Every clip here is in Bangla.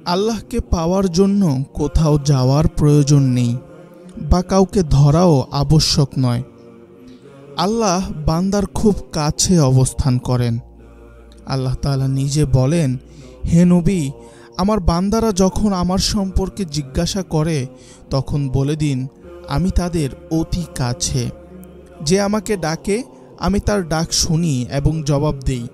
আল্লাহকে পাওয়ার জন্য কোথাও যাওয়ার প্রয়োজন নেই বা কাউকে ধরাও আবশ্যক নয়। আল্লাহ বান্দার খুব কাছে অবস্থান করেন। আল্লাহ তাআলা নিজে বলেন, হে নবী, আমার বান্দারা যখন আমার সম্পর্কে জিজ্ঞাসা করে তখন বলে দিন, আমি তাদের অতি কাছে। যে আমাকে ডাকে আমি তার ডাক শুনি এবং জবাব দেই।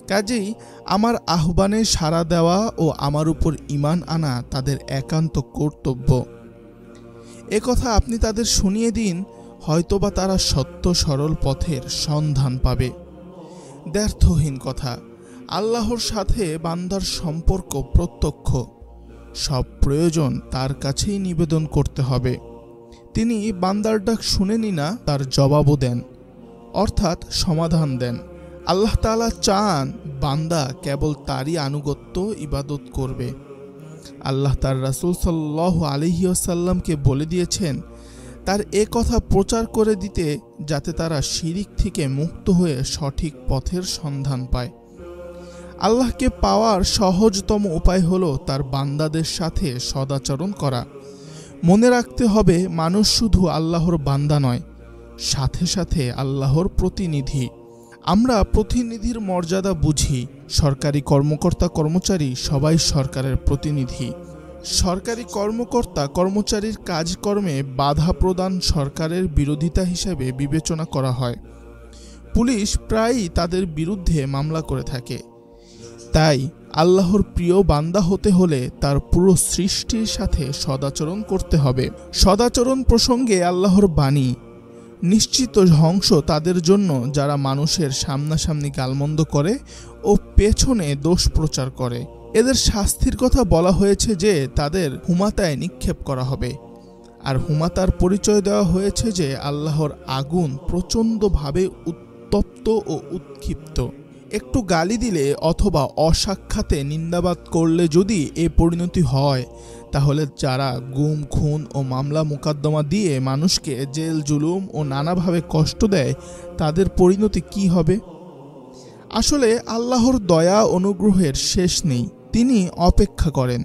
কাজেই আমার আহ্বানে সাড়া দেওয়া ও আমার উপর ঈমান আনা তাদের একান্ত কর্তব্য। একথা আপনি তাদের শুনিয়ে দিন, হয়তোবা তারা সত্য সরল পথের সন্ধান পাবে। দ্ব্যর্থহীন কথা, আল্লাহর সাথে বান্দার সম্পর্ক প্রত্যক্ষ। সব প্রয়োজন তার কাছেই নিবেদন করতে হবে। তিনি বান্দার ডাক শুনেনি না, তার জবাবও দেন, অর্থাৎ সমাধান দেন। আল্লাহ তাআলা চান বান্দা কেবল তারই আনুগত্য ইবাদত করবে। আল্লাহ তার রাসূল সাল্লাল্লাহু আলাইহি ওয়াসাল্লামকে বলে দিয়েছেন তার এ কথা প্রচার করে দিতে, যাতে তারা শিরিক থেকে মুক্ত হয়ে সঠিক পথের সন্ধান পায়। আল্লাহকে পাওয়ার সহজতম উপায় হলো তার বান্দাদের সাথে সদাচরণ করা। মনে রাখতে হবে, মানুষ শুধু আল্লাহর বান্দা নয়, সাথে সাথে আল্লাহর প্রতিনিধি। আমরা প্রতিনিধির মর্যাদা বুঝি। সরকারি কর্মকর্তা কর্মচারী সবাই সরকারের প্রতিনিধি। সরকারি কর্মকর্তা কর্মচারীর কাজকর্মে বাধা প্রদান সরকারের বিরোধিতা হিসেবে বিবেচনা করা হয়। পুলিশ প্রায়ই তাদের বিরুদ্ধে মামলা করে থাকে। তাই আল্লাহর প্রিয় বান্দা হতে হলে তার পুরো সৃষ্টির সাথে সদাচরণ করতে হবে। সদাচরণ প্রসঙ্গে আল্লাহর বাণী, নিশ্চিত ধ্বংস তাদের জন্য যারা মানুষের সামনাসামনি গালমন্দ করে ও পেছনে দোষ প্রচার করে। এদের শাস্তির কথা বলা হয়েছে যে তাদের হুমাতায় নিক্ষেপ করা হবে। আর হুমাতার পরিচয় দেওয়া হয়েছে যে আল্লাহর আগুন প্রচণ্ডভাবে উত্তপ্ত ও উৎক্ষিপ্ত। একটু গালি দিলে অথবা অসাক্ষাতে নিন্দাবাদ করলে যদি এ পরিণতি হয়, তাহলে যারা গুম, খুন ও মামলা মোকদ্দমা দিয়ে মানুষকে জেল জুলুম ও নানাভাবে কষ্ট দেয়, তাদের পরিণতি কি হবে? আসলে আল্লাহর দয়া অনুগ্রহের শেষ নেই। তিনি অপেক্ষা করেন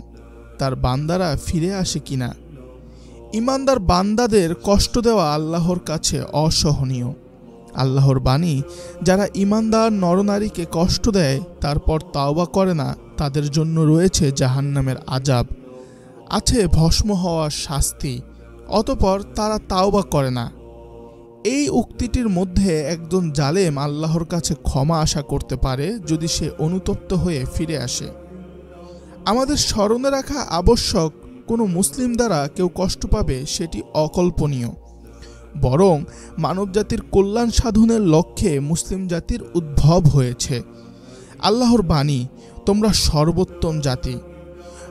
তার বান্দারা ফিরে আসে কিনা। ঈমানদার বান্দাদের কষ্ট দেওয়া আল্লাহর কাছে অসহনীয়। আল্লাহর বাণী, যারা ঈমানদার নরনারীকে কষ্ট দেয় তারপর তাওবা করে না, তাদের জন্য রয়েছে জাহান্নামের আযাব, আছে ভস্ম হওয়ার শাস্তি। অতঃপর তারা তাওবা করে না। এই উক্তিটির মধ্যে একজন জালেম আল্লাহর কাছে ক্ষমা আশা করতে পারে যদি সে অনুতপ্ত হয়ে ফিরে আসে। আমাদের স্মরণে রাখা আবশ্যক, কোনো মুসলিম দ্বারা কেউ কষ্ট পাবে সেটি অকল্পনীয়। বরং মানবজাতির কল্যাণ সাধনের লক্ষ্যে মুসলিম জাতির উদ্ভব হয়েছে। আল্লাহর বাণী, তোমরা সর্বোত্তম জাতি।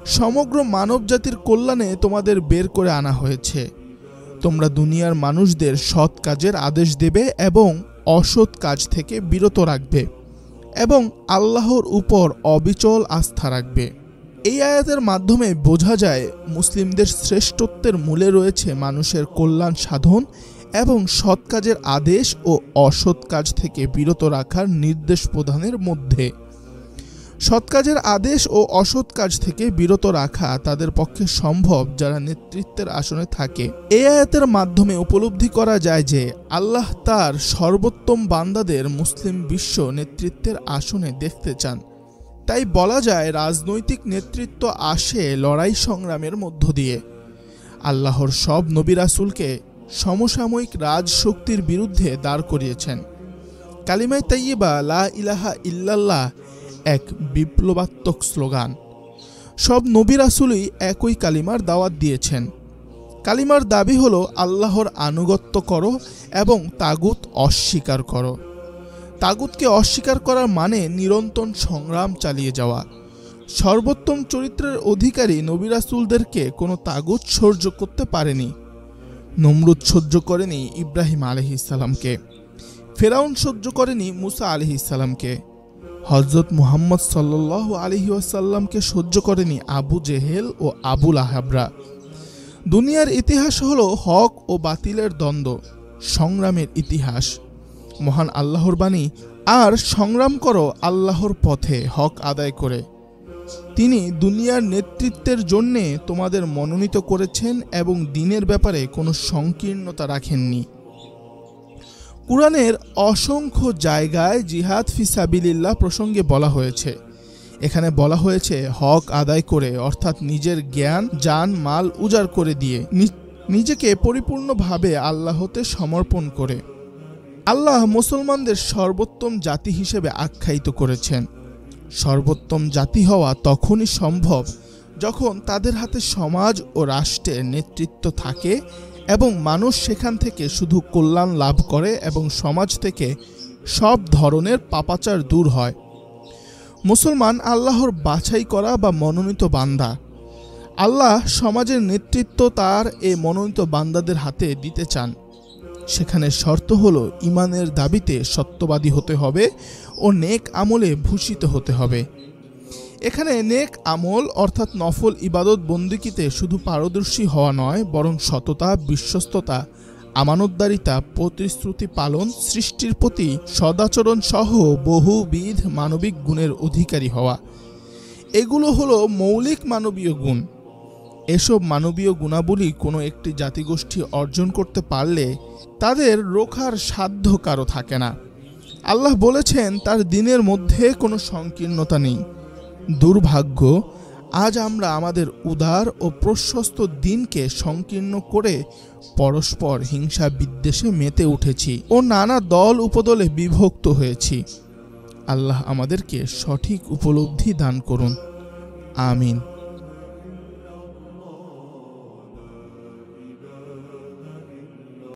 সমগ্র মানব জাতির কল্যাণে তোমাদের বের করে আনা হয়েছে। তোমরা দুনিয়ার মানুষদের সৎ কাজের আদেশ দেবে এবং অসৎ কাজ থেকে বিরত রাখবে এবং আল্লাহর উপর অবিচল আস্থা রাখবে। এই আয়াতের মাধ্যমে বোঝা যায় মুসলিমদের শ্রেষ্ঠত্বের মূলে রয়েছে মানুষের কল্যাণ সাধন এবং সৎ কাজের আদেশ ও অসৎ কাজ থেকে বিরত রাখার নির্দেশ প্রদানের মধ্যে। সৎ কাজের আদেশ ও অসৎ কাজ থেকে বিরত রাখা তাদের পক্ষে সম্ভব যারা নেতৃত্বের আসনে থাকে। এই আয়াতের মাধ্যমে উপলব্ধি করা যায় যে আল্লাহ তার সর্বোত্তম বান্দাদের মুসলিম বিশ্ব নেতৃত্বের আসনে দেখতে চান। তাই বলা যায় রাজনৈতিক নেতৃত্ব আসে লড়াই সংগ্রামের মধ্য দিয়ে। আল্লাহর সব নবী রাসূলকে সমসাময়িক রাজশক্তির বিরুদ্ধে দাঁড় করিয়েছেন। কালিমায়ে তাইয়্যিবা লা ইলাহা ইল্লাল্লাহ এক বিপ্লবাত্মক স্লোগান। সব নবী রাসূলই একই কালিমার দাওয়াত দিয়েছেন। কালিমার দাবি হলো আল্লাহর আনুগত্য করো এবং তাগুত অস্বীকার করো। তাগুতকে অস্বীকার করার মানে নিরন্তর সংগ্রাম চালিয়ে যাওয়া। সর্বোত্তম চরিত্রের অধিকারী নবী রাসূলদেরকে কোনো তাগুত সহ্য করতে পারেনি। নমরুদ সহ্য করেনি ইব্রাহিম আলাইহিস সালামকে, ফেরাউন সহ্য করেনি মুসা আলাইহিস সালামকে, হযরত মুহাম্মদ সাল্লাল্লাহু আলাইহি ওয়াসাল্লামকে সহ্য করেনি আবু জেহেল ও আবু লাহাবরা। দুনিয়ার ইতিহাস হলো হক ও বাতিলের দ্বন্দ্ব, সংগ্রামের ইতিহাস। মহান আল্লাহর বাণী, আর সংগ্রাম করো আল্লাহর পথে হক আদায় করে। তিনি দুনিয়ার নেতৃত্বের জন্যে তোমাদের মনোনীত করেছেন এবং দ্বীনের ব্যাপারে কোনো সংকীর্ণতা রাখেননি। কুরআনের অসংখ্য জায়গায় জিহাদ ফিসাবিলিল্লাহ প্রসঙ্গে বলা হয়েছে। এখানে বলা হয়েছে হক আদায় করে, অর্থাৎ নিজের জ্ঞান, জান, মাল উজাড় করে দিয়ে নিজেকে পরিপূর্ণভাবে আল্লাহতে সমর্পণ করে। আল্লাহ মুসলমানদের সর্বোত্তম জাতি হিসেবে আখ্যায়িত করেছেন। সর্বোত্তম জাতি হওয়া তখনই সম্ভব যখন তাদের হাতে সমাজ ও রাষ্ট্রের নেতৃত্ব থাকে এবং মানুষ সেখান থেকে শুধু কল্যাণ লাভ করে এবং সমাজ থেকে সব ধরনের পাপাচার দূর হয়। মুসলমান আল্লাহর বাছাই করা বা মনোনীত বান্দা। আল্লাহ সমাজের নেতৃত্ব তার এ মনোনীত বান্দাদের হাতে দিতে চান। সেখানে শর্ত হলো ঈমানের দাবিতে সত্যবাদী হতে হবে ও নেক আমলে ভূষিত হতে হবে। এখানে নেক আমল অর্থাৎ নফল ইবাদত বন্দেগীতে শুধু পারদর্শী হওয়া নয়, বরং সততা, বিশ্বস্ততা, আমানতদারিতা, প্রতিশ্রুতি পালন, সৃষ্টির প্রতি সদাচরণ সহ বহুবিধ মানবিক গুণের অধিকারী হওয়া। এগুলো হলো মৌলিক মানবীয় গুণ। এসব মানবীয় গুণাবলী কোনো একটি জাতিগোষ্ঠী অর্জন করতে পারলে তাদের রোখার সাধ্য কারো থাকে না। আল্লাহ বলেছেন তার দ্বীনের মধ্যে কোনো সংকীর্ণতা নেই। দুর্ভাগ্য, আজ আমরা আমাদের উদার ও প্রশস্ত দ্বীনকে সংকীর্ণ করে পরস্পর হিংসা বিদ্বেষে মেতে উঠেছি ও নানা দল উপদলে বিভক্ত হয়েছি। আল্লাহ আমাদেরকে সঠিক উপলব্ধি দান করুন। আমিন।